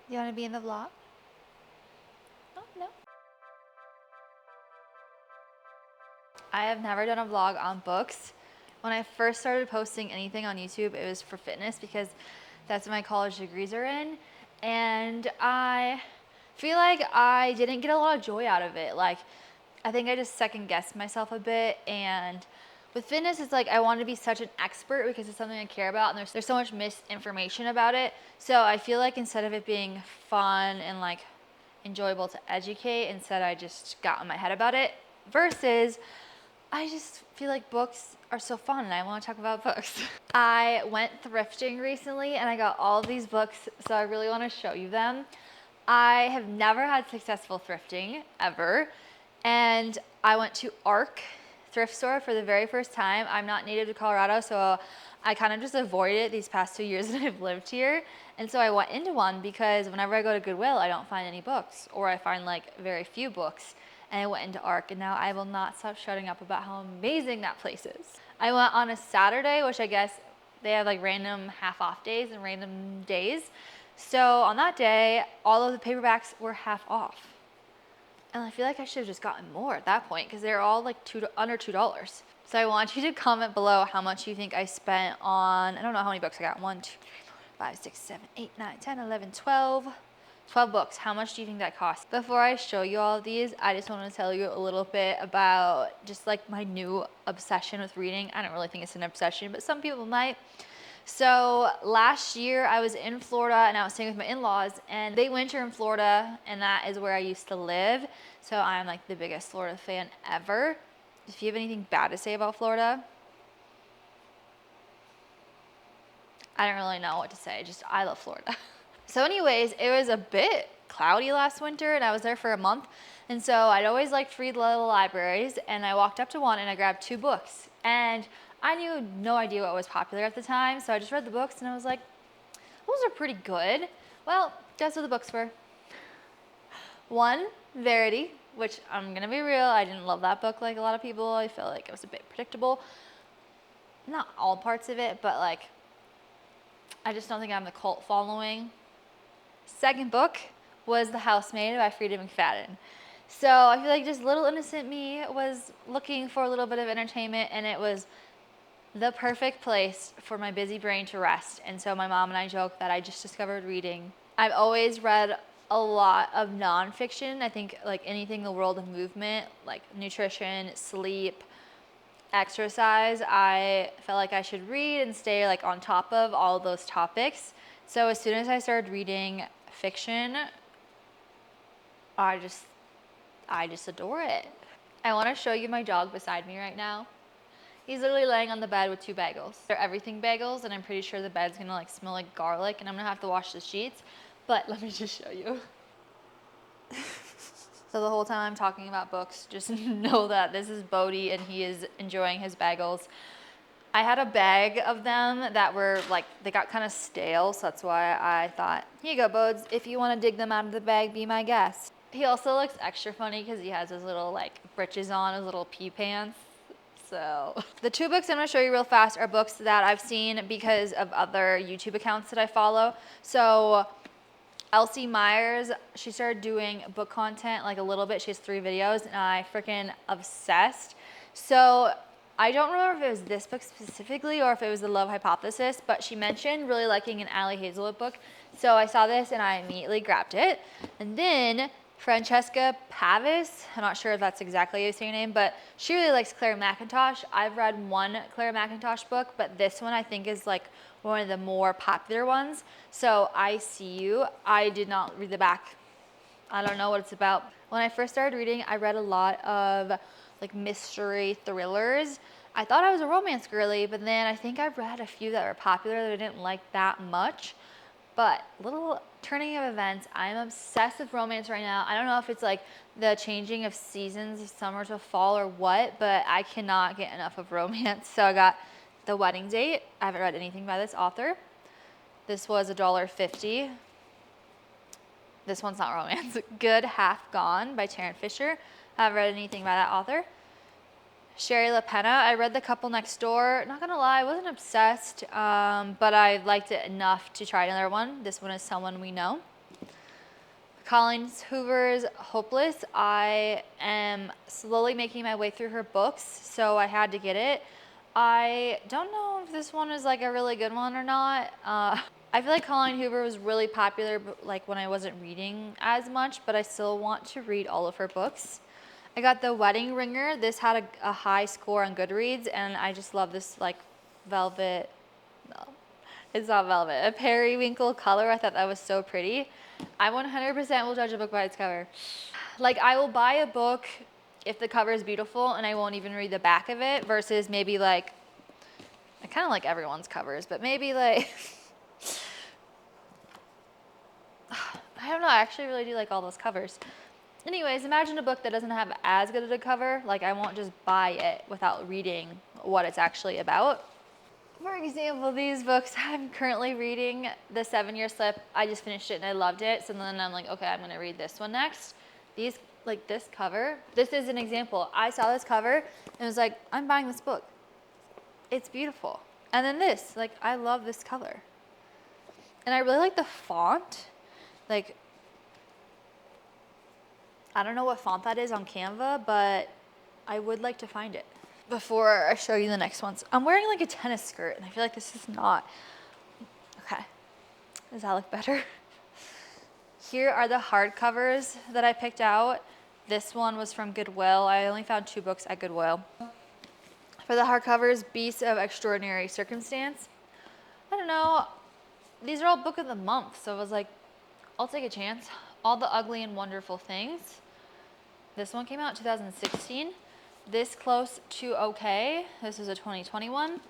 You want to be in the vlog? Oh, no. I have never done a vlog on books. When I first started posting anything on YouTube, it was for fitness because that's what my college degrees are in. And I feel like I didn't get a lot of joy out of it. Like, I think I just second guessed myself a bit. And with fitness, it's like I want to be such an expert because it's something I care about, and there's so much misinformation about it. So I feel like instead of it being fun and like enjoyable to educate, instead I just got in my head about it. Versus, I just feel like books are so fun and I want to talk about books. I went thrifting recently and I got all of these books, so I really want to show you them. I have never had successful thrifting ever, and I went to ARC thrift store for the very first time. I'm not native to Colorado, so I kind of just avoided it these past 2 years that I've lived here. And so I went into one because whenever I go to Goodwill, I don't find any books, or I find like very few books. And I went into ARC, and now I will not stop shutting up about how amazing that place is. I went on a Saturday, which I guess they have like random half off days and random days. So on that day, all of the paperbacks were half off. And I feel like I should have just gotten more at that point because they're all like under $2. So I want you to comment below how much you think I spent on, I don't know how many books I got. 1, 2, 3, 4, 5, 6, 7, 8, 9, 10, 11, 12. 12 books. How much do you think that cost? Before I show you all of these, I just want to tell you a little bit about just like my new obsession with reading. I don't really think it's an obsession, but some people might. So last year I was in Florida and I was staying with my in-laws, and they winter in Florida, and that is where I used to live. So I'm like the biggest Florida fan ever. If you have anything bad to say about Florida, I don't really know what to say. Just I love Florida. So anyways, it was a bit cloudy last winter and I was there for a month. And so I'd always liked to read little libraries, and I walked up to one and I grabbed 2 books. And I knew no idea what was popular at the time, so I just read the books and I was like, those are pretty good. Well, guess what the books were? One, Verity, which I'm gonna be real, I didn't love that book like a lot of people. I felt like it was a bit predictable. Not all parts of it, but like, I just don't think I have the cult following. Second book was The Housemaid by Frida McFadden. So I feel like just little innocent me was looking for a little bit of entertainment, and it was the perfect place for my busy brain to rest. And so my mom and I joke that I just discovered reading. I've always read a lot of nonfiction. I think like anything in the world of movement, like nutrition, sleep, exercise, I felt like I should read and stay like on top of all those topics. So as soon as I started reading fiction, I just adore it. I want to show you my dog beside me right now. He's literally laying on the bed with 2 bagels. They're everything bagels, and I'm pretty sure the bed's gonna like smell like garlic, and I'm gonna have to wash the sheets. But let me just show you. So the whole time I'm talking about books, just know that this is Bodhi and he is enjoying his bagels. I had a bag of them that were like, they got kind of stale, so that's why I thought, here you go, Bodes, if you want to dig them out of the bag, be my guest. He also looks extra funny because he has his little like britches on, his little pee pants. So the 2 books I'm going to show you real fast are books that I've seen because of other YouTube accounts that I follow. So Elsie Myers, she started doing book content like a little bit. She has 3 videos and I freaking obsessed. So I don't remember if it was this book specifically or if it was The Love Hypothesis, but she mentioned really liking an Ali Hazelwood book. So I saw this and I immediately grabbed it. And then Francesca Pavis, I'm not sure if that's exactly how you say her name, but she really likes Claire McIntosh. I've read one Claire McIntosh book, but this one I think is like one of the more popular ones. So I See You. I did not read the back. I don't know what it's about. When I first started reading, I read a lot of like mystery thrillers. I thought I was a romance girly, but then I think I read a few that were popular that I didn't like that much. But little turning of events, I'm obsessed with romance right now. I don't know if it's like the changing of seasons of summer to fall or what, but I cannot get enough of romance. So I got The Wedding Date. I haven't read anything by this author. This was $1.50. This one's not romance. Good Half Gone by Taryn Fisher. I haven't read anything by that author. Sherry LaPenna, I read The Couple Next Door. Not gonna lie, I wasn't obsessed, but I liked it enough to try another one. This one is Someone We Know. Colleen Hoover's Hopeless. I am slowly making my way through her books, so I had to get it. I don't know if this one is like a really good one or not. I feel like Colleen Hoover was really popular like when I wasn't reading as much, but I still want to read all of her books. I got The Wedding Ringer. This had a high score on Goodreads, and I just love this like velvet, no, it's not velvet, a periwinkle color. I thought that was so pretty. I 100% will judge a book by its cover. Like, I will buy a book if the cover is beautiful and I won't even read the back of it, versus maybe like, I kind of like everyone's covers, but maybe like, I don't know, I actually really do like all those covers. Anyways, imagine a book that doesn't have as good of a cover. Like, I won't just buy it without reading what it's actually about. For example, these books, I'm currently reading The 7-Year Slip. I just finished it and I loved it. So then I'm like, okay, I'm gonna read this one next. These, like this cover, this is an example. I saw this cover and was like, I'm buying this book. It's beautiful. And then this, like, I love this color. And I really like the font. Like, I don't know what font that is on Canva, but I would like to find it before I show you the next ones. I'm wearing like a tennis skirt and I feel like this is not. Okay, does that look better? Here are the hardcovers that I picked out. This one was from Goodwill. I only found 2 books at Goodwill. For the hardcovers, Beasts of Extraordinary Circumstance. I don't know, these are all book of the month, so I was like, I'll take a chance. All the Ugly and Wonderful Things. This one came out in 2016. This Close to Okay. This is a 2021.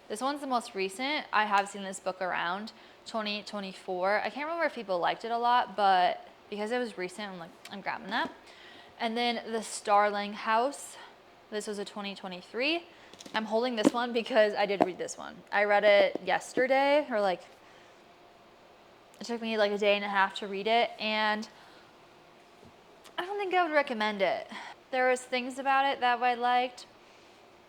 This one's the most recent. I have seen this book around 2024. I can't remember if people liked it a lot, but because it was recent, I'm like, I'm grabbing that. And then The Starling House. This was a 2023. I'm holding this one because I did read this one. I read it yesterday, or like, it took me like a day and a half to read it, and I don't think I would recommend it. There was things about it that I liked,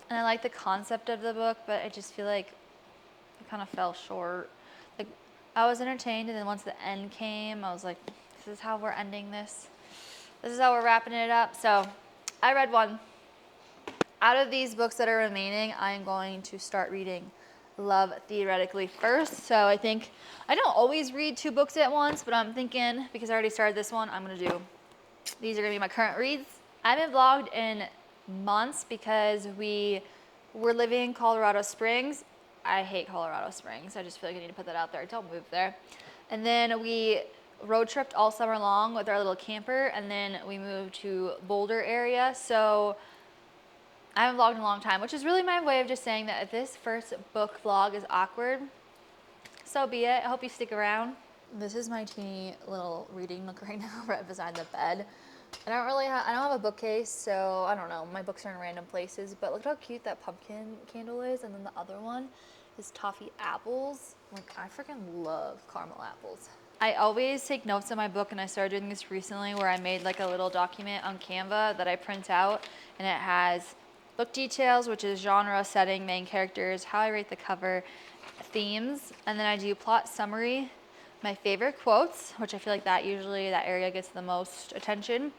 and I liked the concept of the book, but I just feel like it kind of fell short. Like, I was entertained, and then once the end came, I was like, this is how we're ending this. This is how we're wrapping it up. So I read one. Out of these books that are remaining, I'm going to start reading Love Theoretically first. So I think, I don't always read 2 books at once, but I'm thinking, because I already started this one, I'm gonna do, these are gonna be my current reads. I haven't vlogged in months because we were living in Colorado Springs. I hate Colorado Springs. I just feel like I need to put that out there. Don't move there. And then we road tripped all summer long with our little camper, and then we moved to Boulder area. So I haven't vlogged in a long time, which is really my way of just saying that if this first book vlog is awkward, so be it. I hope you stick around. This is my teeny little reading nook right now, right beside the bed. I don't have a bookcase, so I don't know. My books are in random places, but look how cute that pumpkin candle is. And then the other one is toffee apples. Like, I freaking love caramel apples. I always take notes in my book, and I started doing this recently where I made like a little document on Canva that I print out, and it has book details, which is genre, setting, main characters, how I rate the cover, themes, and then I do plot summary, my favorite quotes, which I feel like that area gets the most attention,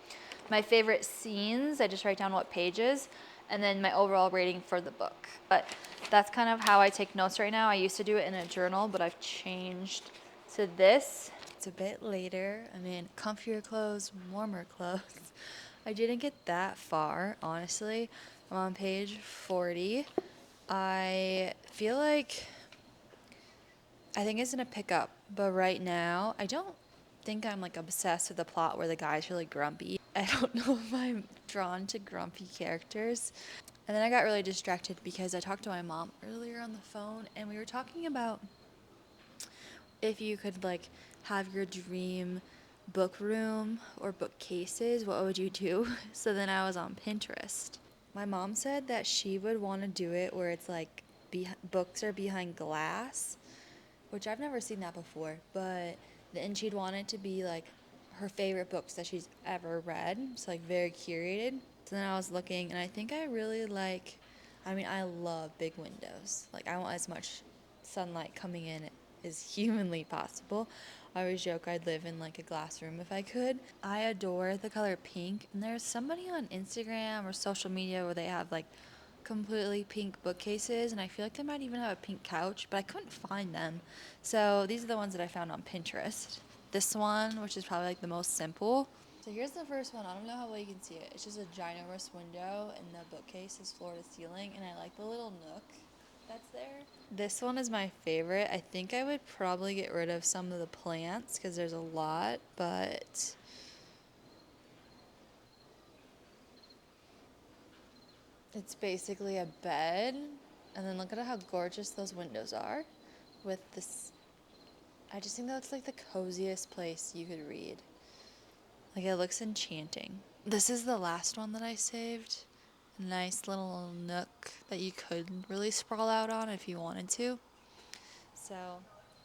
my favorite scenes, I just write down what pages, and then my overall rating for the book. But that's kind of how I take notes right now. I used to do it in a journal, but I've changed to this. It's a bit later. I'm in comfier clothes, warmer clothes. I didn't get that far, honestly. I'm on page 40. I feel like I think it's gonna pick up, but right now I don't think I'm like obsessed with the plot where the guy's really grumpy. I don't know if I'm drawn to grumpy characters. And then I got really distracted because I talked to my mom earlier on the phone, and we were talking about if you could like have your dream book room or bookcases, what would you do? So then I was on Pinterest. My mom said that she would want to do it where it's like books are behind glass, which I've never seen that before, but then she'd want it to be like her favorite books that she's ever read, so like very curated. So then I was looking, and I think I really like, I love big windows. Like, I want as much sunlight coming in as humanly possible. I always joke I'd live in like a glass room if I could. I adore the color pink, and there's somebody on Instagram or social media where they have like completely pink bookcases, and I feel like they might even have a pink couch, but I couldn't find them. So these are the ones that I found on Pinterest. This one, which is probably like the most simple. So here's the first one. I don't know how well you can see it. It's just a ginormous window, and the bookcase is floor to ceiling, and I like the little nook that's there. This one is my favorite. I think I would probably get rid of some of the plants because there's a lot, but it's basically a bed. And then look at how gorgeous those windows are with this. I just think that looks like the coziest place you could read. Like, it looks enchanting. This is the last one that I saved. A nice little nook that you could really sprawl out on if you wanted to. So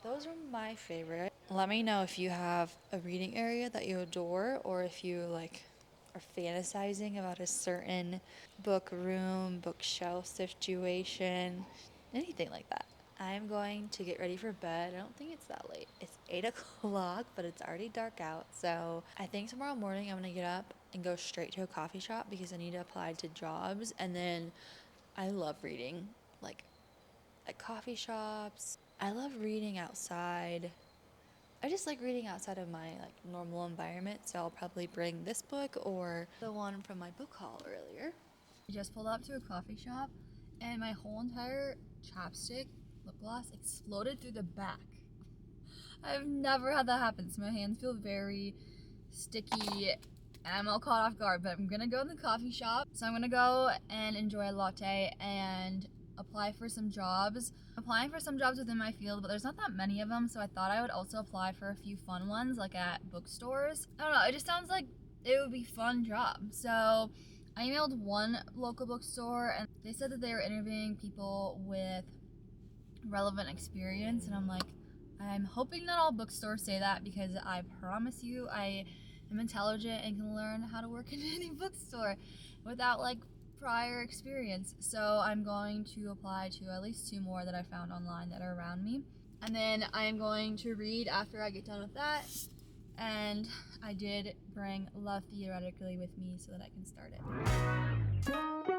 those are my favorite. Let me know if you have a reading area that you adore, or if you like are fantasizing about a certain book room, bookshelf situation, anything like that. I'm going to get ready for bed. I don't think it's that late. It's 8 o'clock, but it's already dark out. So I think tomorrow morning I'm going to get up and go straight to a coffee shop because I need to apply to jobs. And then I love reading, like at coffee shops. I love reading outside. I just like reading outside of my like normal environment, so I'll probably bring this book or the one from my book haul earlier. I just pulled up to a coffee shop and my whole entire chapstick lip gloss exploded through the back. I've never had that happen, so my hands feel very sticky and I'm all caught off guard, but I'm gonna go in the coffee shop. So I'm gonna go and enjoy a latte and apply for some jobs. I'm applying for some jobs within my field, but there's not that many of them, so I thought I would also apply for a few fun ones, like at bookstores. I don't know, it just sounds like it would be a fun job. So I emailed one local bookstore and they said that they were interviewing people with relevant experience, and I'm like, I'm hoping that all bookstores say that because I promise you I am intelligent and can learn how to work in any bookstore without like prior experience. So I'm going to apply to at least 2 more that I found online that are around me, and then I am going to read after I get done with that. And I did bring Love Theoretically with me so that I can start it.